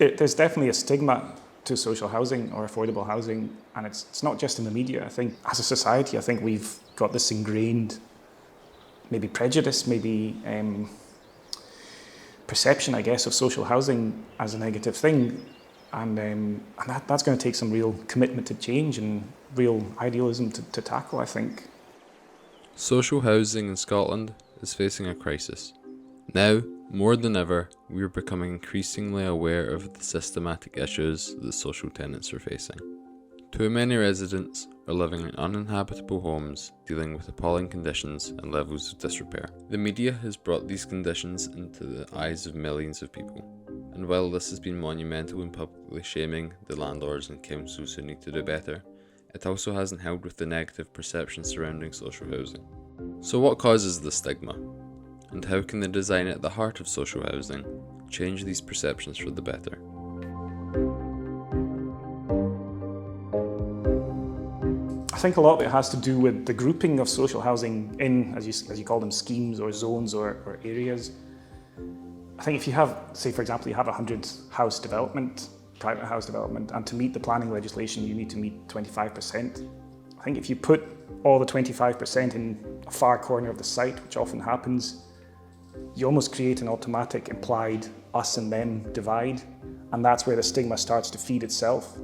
There's definitely a stigma to social housing or affordable housing, and it's not just in the media. I think as a society, I think we've got this ingrained maybe prejudice, maybe perception, I guess, of social housing as a negative thing. And that's going to take some real commitment to change and real idealism to tackle, I think. Social housing in Scotland is facing a crisis. Now, more than ever, we are becoming increasingly aware of the systematic issues that social tenants are facing. Too many residents are living in uninhabitable homes, dealing with appalling conditions and levels of disrepair. The media has brought these conditions into the eyes of millions of people, and while this has been monumental in publicly shaming the landlords and councils who need to do better, it also hasn't helped with the negative perception surrounding social housing. So what causes the stigma? And how can the design at the heart of social housing change these perceptions for the better? I think a lot of it has to do with the grouping of social housing in, as you call them, schemes or zones or areas. I think if you have, say for example, you have 100 house development, private house development, and to meet the planning legislation you need to meet 25%. I think if you put all the 25% in a far corner of the site, which often happens, you almost create an automatic implied us and them divide, and that's where the stigma starts to feed itself.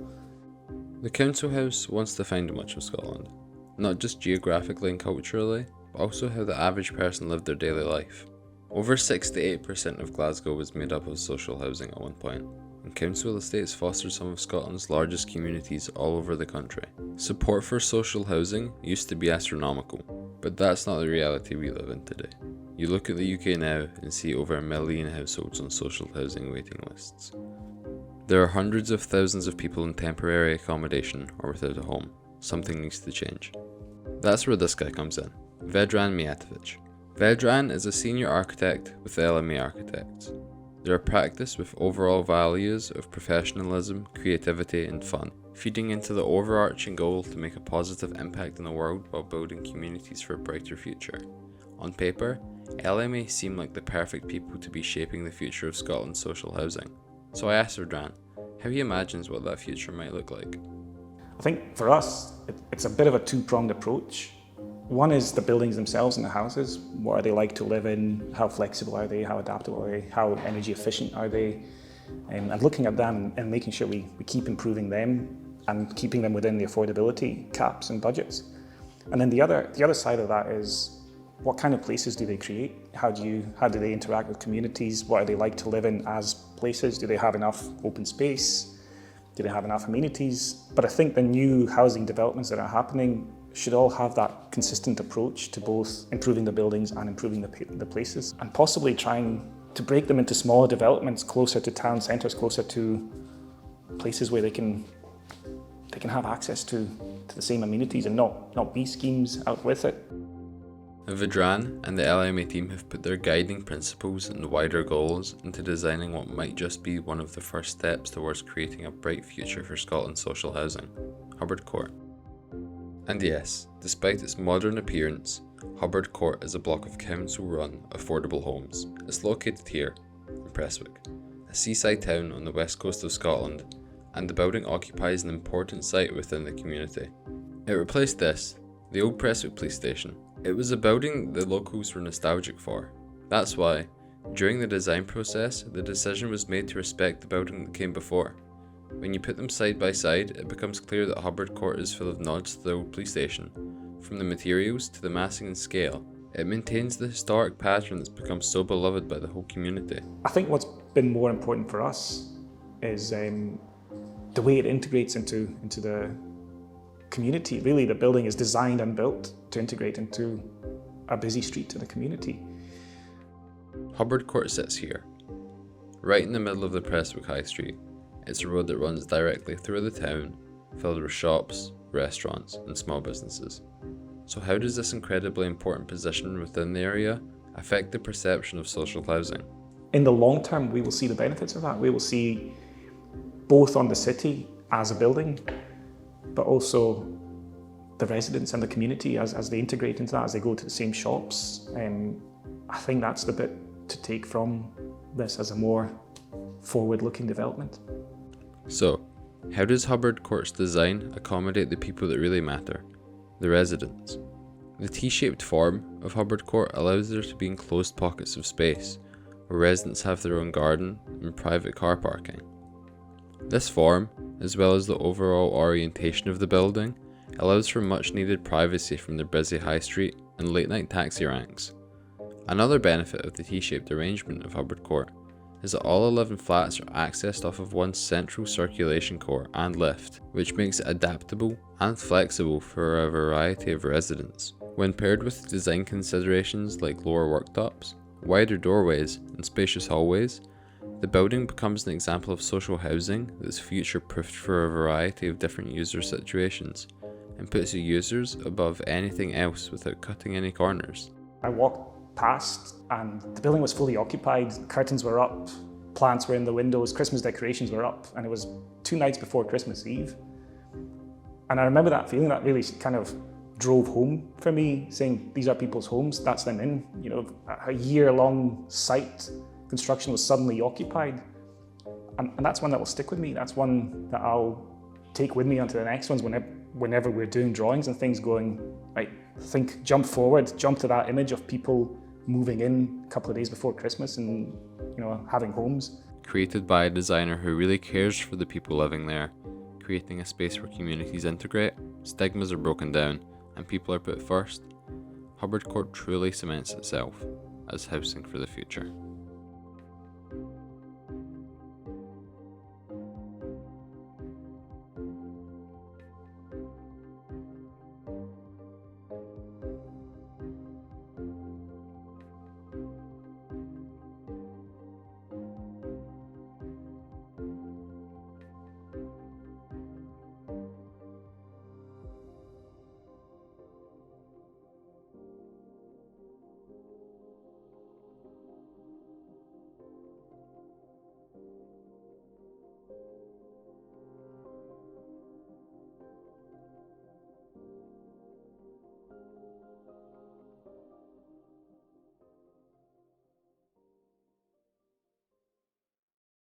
The council house once defined much of Scotland, not just geographically and culturally, but also how the average person lived their daily life. Over 68% of Glasgow was made up of social housing at one point, and council estates fostered some of Scotland's largest communities all over the country. Support for social housing used to be astronomical, but that's not the reality we live in today. You look at the UK now and see over 1 million households on social housing waiting lists. There are hundreds of thousands of people in temporary accommodation or without a home. Something needs to change. That's where this guy comes in, Vedran Mijatovic. Vedran is a senior architect with LMA Architects. They're a practice with overall values of professionalism, creativity and fun, feeding into the overarching goal to make a positive impact in the world while building communities for a brighter future. On paper, LMA seem like the perfect people to be shaping the future of Scotland's social housing. So I asked Vedran how he imagines what that future might look like. I think for us, it's a bit of a two-pronged approach. One is the buildings themselves and the houses. What are they like to live in? How flexible are they? How adaptable are they? How energy efficient are they? And looking at them and making sure we keep improving them and keeping them within the affordability caps and budgets. And then the other side of that is, what kind of places do they create? How do they interact with communities? What are they like to live in as places? Do they have enough open space? Do they have enough amenities? But I think the new housing developments that are happening should all have that consistent approach to both improving the buildings and improving the places, and possibly trying to break them into smaller developments closer to town centres, closer to places where they can have access to the same amenities and not be schemes out with it. Vedran and the LMA team have put their guiding principles and wider goals into designing what might just be one of the first steps towards creating a bright future for Scotland's social housing, Hubbard Court. And yes, despite its modern appearance, Hubbard Court is a block of council-run affordable homes. It's located here, in Prestwick, a seaside town on the west coast of Scotland, and the building occupies an important site within the community. It replaced this, the old Prestwick police station. It was a building the locals were nostalgic for. That's why, during the design process, the decision was made to respect the building that came before. When you put them side by side, it becomes clear that Hubbard Court is full of nods to the old police station. From the materials to the massing and scale, it maintains the historic pattern that's become so beloved by the whole community. I think what's been more important for us is the way it integrates into the community. Really, the building is designed and built to integrate into a busy street in the community. Hubbard Court sits here, right in the middle of the Prestwick High Street. It's a road that runs directly through the town, filled with shops, restaurants and small businesses. So how does this incredibly important position within the area affect the perception of social housing? In the long term, we will see the benefits of that. We will see both on the city as a building, but also the residents and the community as they integrate into that, as they go to the same shops. I think that's the bit to take from this as a more forward-looking development. So, how does Hubbard Court's design accommodate the people that really matter, the residents? The T-shaped form of Hubbard Court allows there to be enclosed pockets of space, where residents have their own garden and private car parking. This form, as well as the overall orientation of the building, allows for much needed privacy from the busy high street and late night taxi ranks. Another benefit of the T-shaped arrangement of Hubbard Court is that all 11 flats are accessed off of one central circulation core and lift, which makes it adaptable and flexible for a variety of residents. When paired with design considerations like lower worktops, wider doorways, and spacious hallways, the building becomes an example of social housing that's future-proofed for a variety of different user situations, and puts the users above anything else without cutting any corners. I walked past and the building was fully occupied, curtains were up, plants were in the windows, Christmas decorations were up, and it was 2 nights before Christmas Eve. And I remember that feeling that really kind of drove home for me, saying these are people's homes, that's them in. You know, a year-long site construction was suddenly occupied. And that's one that will stick with me. That's one that I'll take with me onto the next ones whenever we're doing drawings and things, going, right, jump forward, jump to that image of people moving in a couple of days before Christmas and, you know, having homes. Created by a designer who really cares for the people living there, creating a space where communities integrate, stigmas are broken down, and people are put first, Hubbard Court truly cements itself as housing for the future.